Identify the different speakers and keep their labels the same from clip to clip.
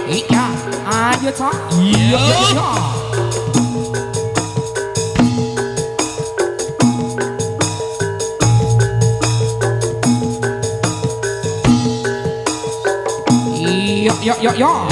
Speaker 1: Iya, ayo cok. Iya. Yo.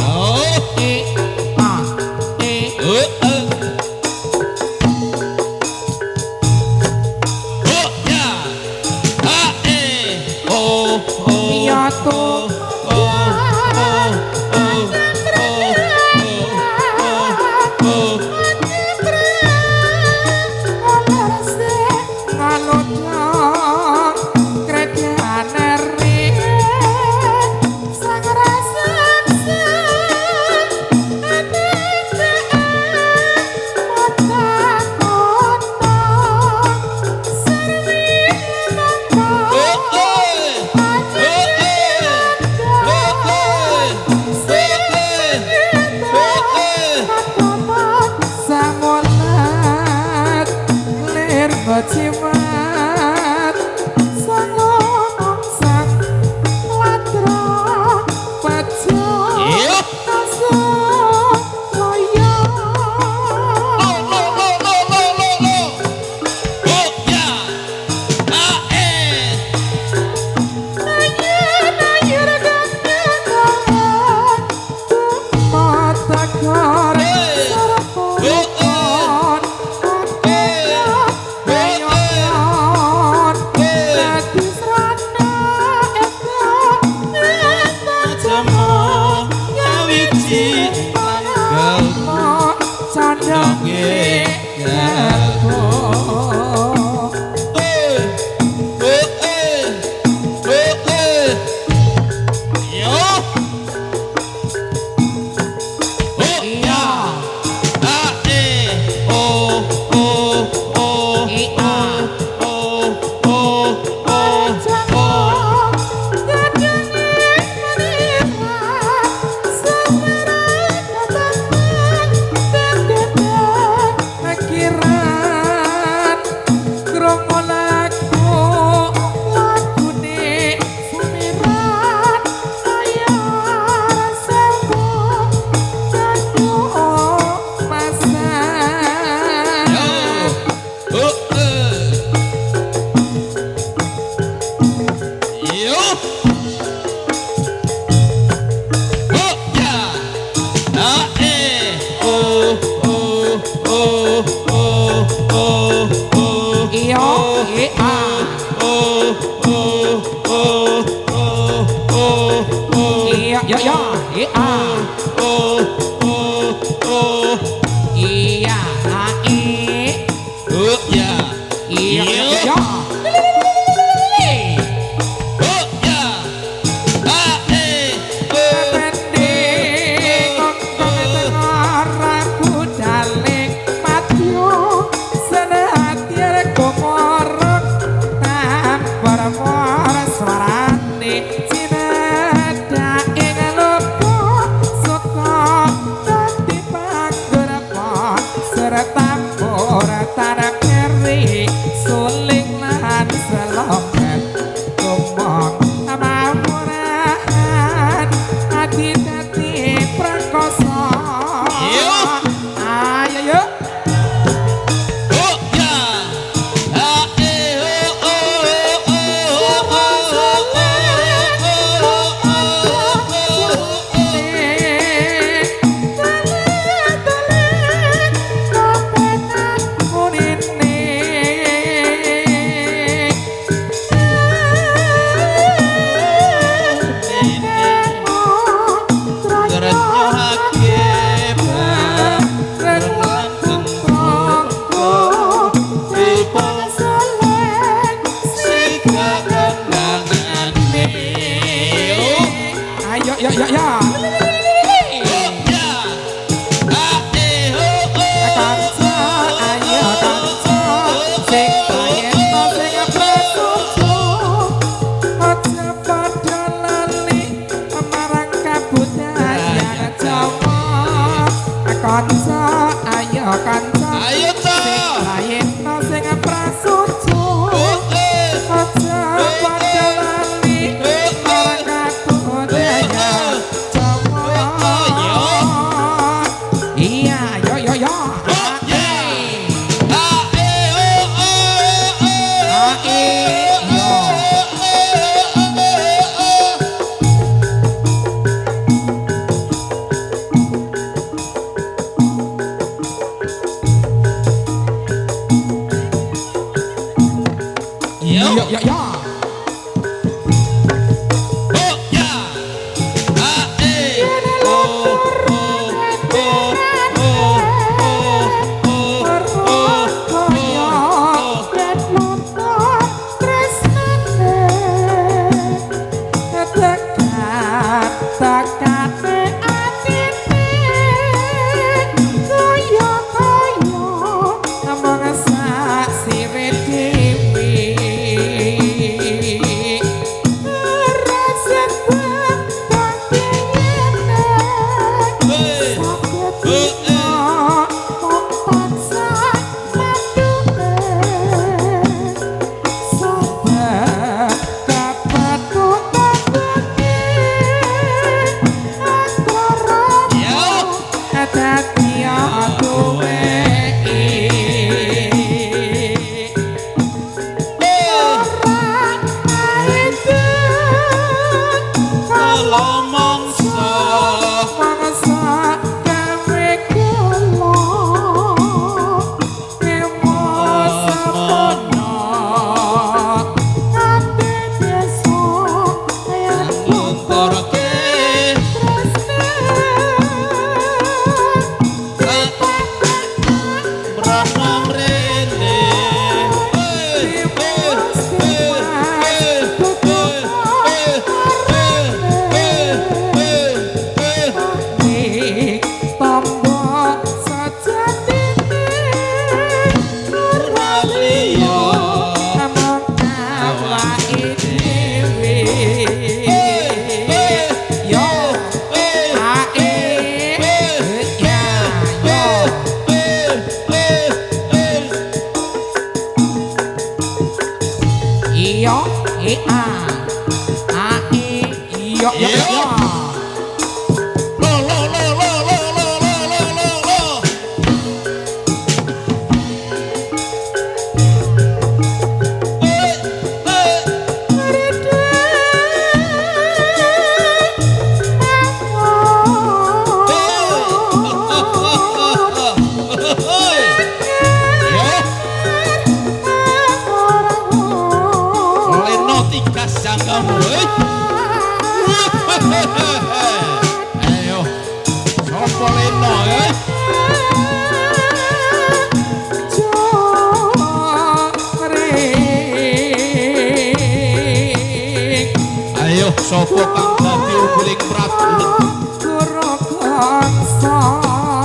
Speaker 2: sapa kang dadi uguling Prabu
Speaker 1: Guru Kangsa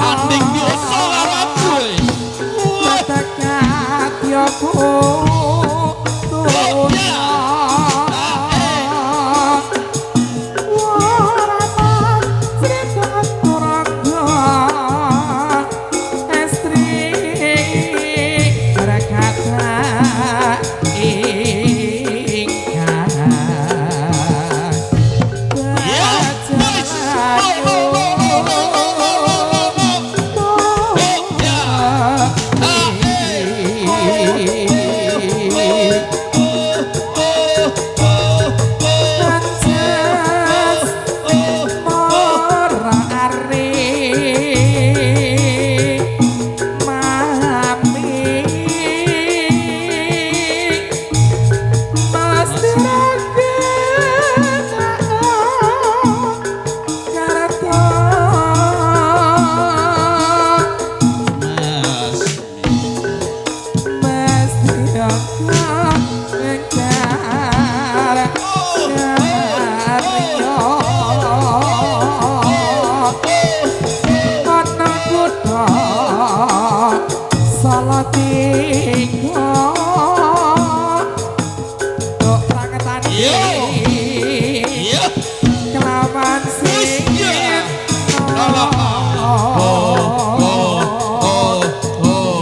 Speaker 2: Anding biasa laraku
Speaker 1: Tekat yoku Tunya Warapan Serikat Turangga Estri Berakata Ingkang kelawan sing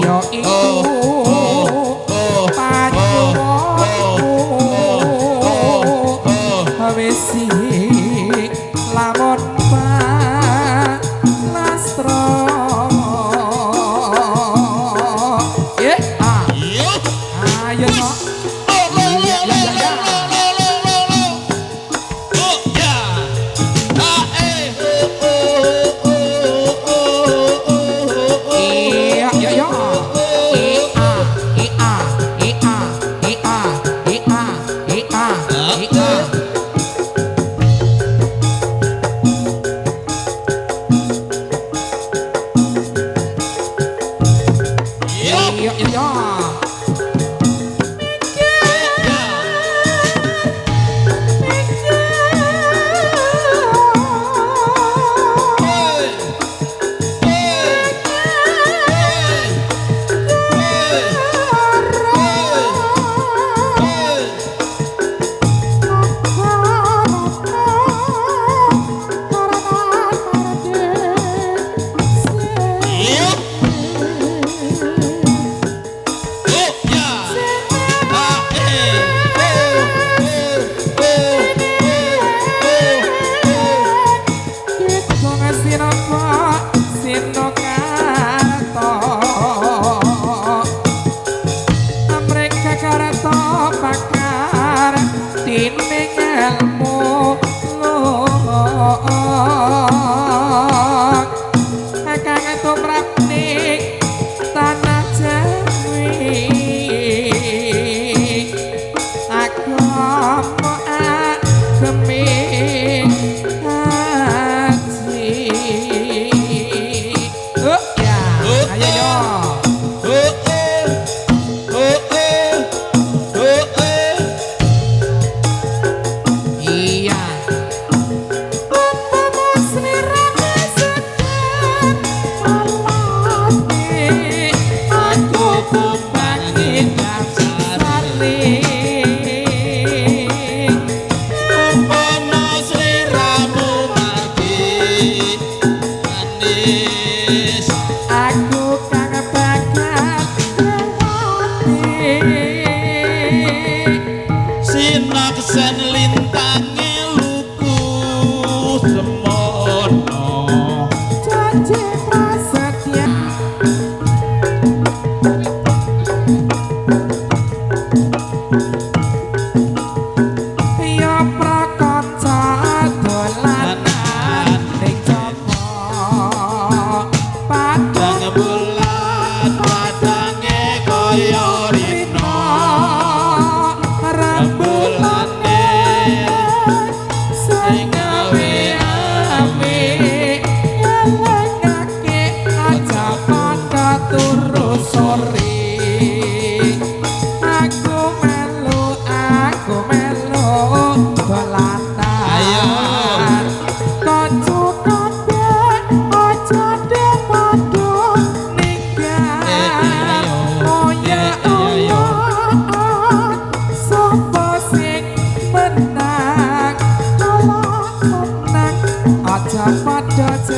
Speaker 1: yo iku pacuwoku wis sik lamun palastra ayo no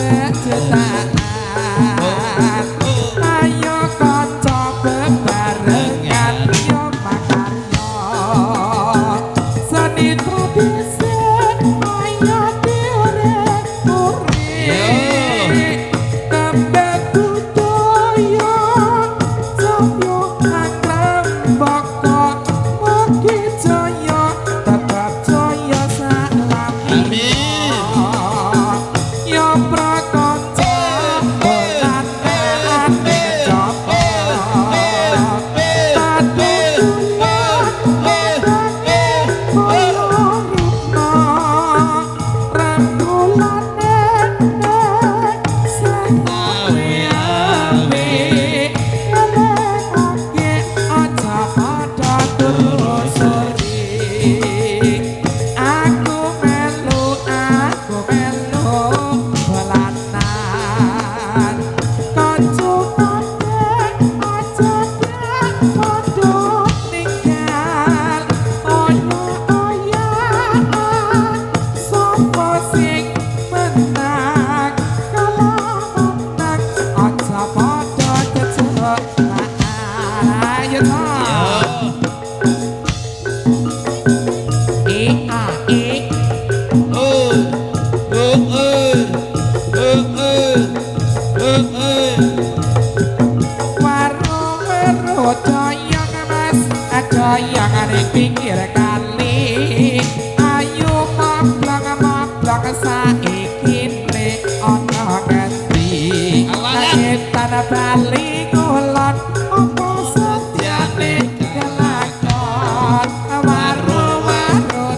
Speaker 1: kejutaan. Ayo kanca bebarengan yo makan yo. Seni tradisi ayo diurip-urip. Tembang budaya samyo angrembaka. Mugi jaya tetap jaya salami. Yo prakonco bolan coba tatulan medane koyoripno rembulan nenek sing api ngelekake aja pada terusuri. Aku melu bolanan kanca kabeh aja dek padha ninggal oya-oyaan sapa sing menang kalah menang aja padha kejutaan. Ayo ta warung weru doyong mas doyong ning pinggir kali. Ayo mablak saiki ne ana ngendi tanah Bali kulon apa setyane kelakon. Waru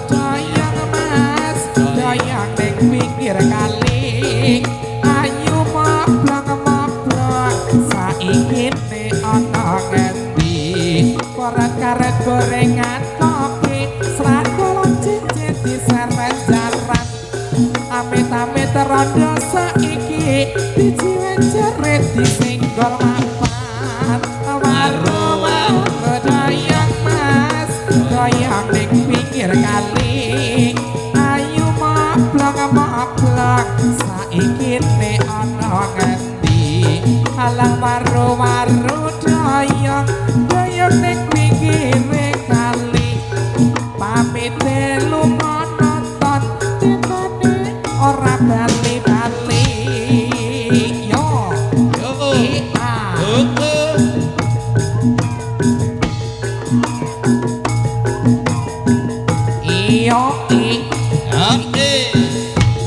Speaker 1: doyong mas doyong ning pinggir kali. Ayo mablak saiki ne ana ngendi. Karet gorengan kopi seragolan cincin diseret jaran. Amit-amit rondo saiki dijiwe jerit disinggol mapan. Waru doyong mas doyong ning pinggir kali. Ayo mablak saiki ne ana ngendi. Alah waru doyong ning pinggir kali. Pamit lunga nonton titane ora bali-bali. Yo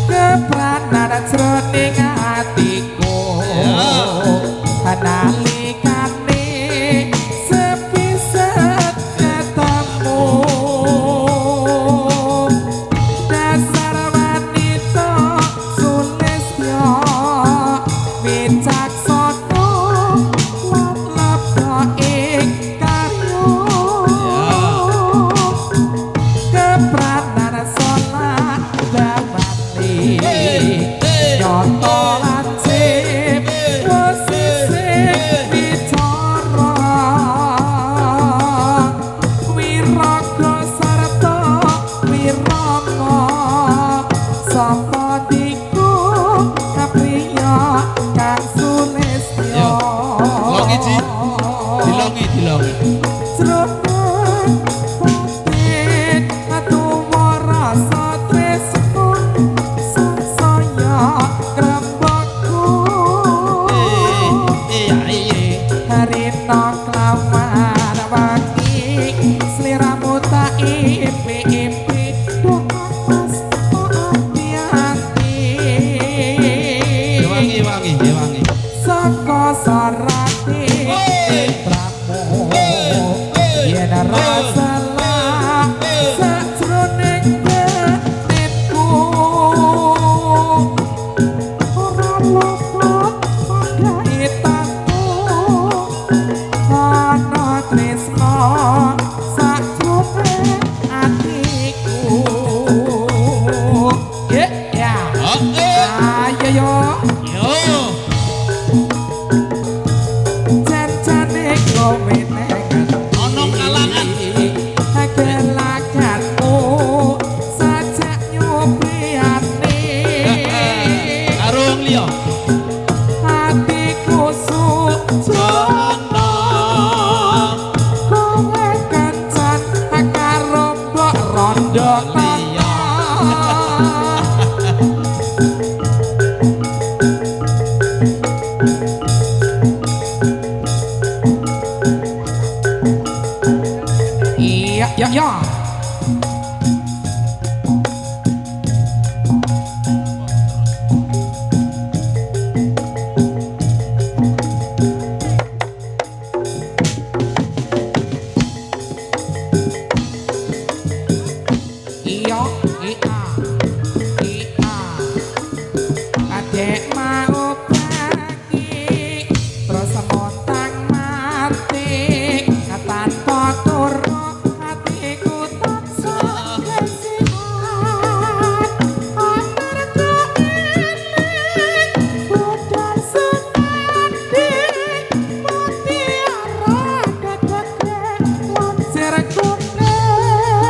Speaker 1: kepranan jroning atiku nalikane sepisan ketemu. Dasar wanita sulistya wicaksana lan lebda ing karya. Kepranan salat damani nyoto lancip posisik bicara. Wiraga sarta wirama sapa diku kapriya kang sulistya.
Speaker 2: Longi, Ji. Dilongi.
Speaker 1: Jroning batin atuwa rasa tresno sansaya grembakku. Harina kelawan wangi sliramu tak impi-impi doa pas hati-hati.
Speaker 2: Wangi.
Speaker 1: Saka sarati pramu yen rasa sajroning batinku ora luput pangaitanku. Ana tresna sajroning atiku. Ya ayo yo jancane kowe nengen
Speaker 2: Ana kalangan.
Speaker 1: Gelaganmu sajak nyobiane.
Speaker 2: Karo wong liya.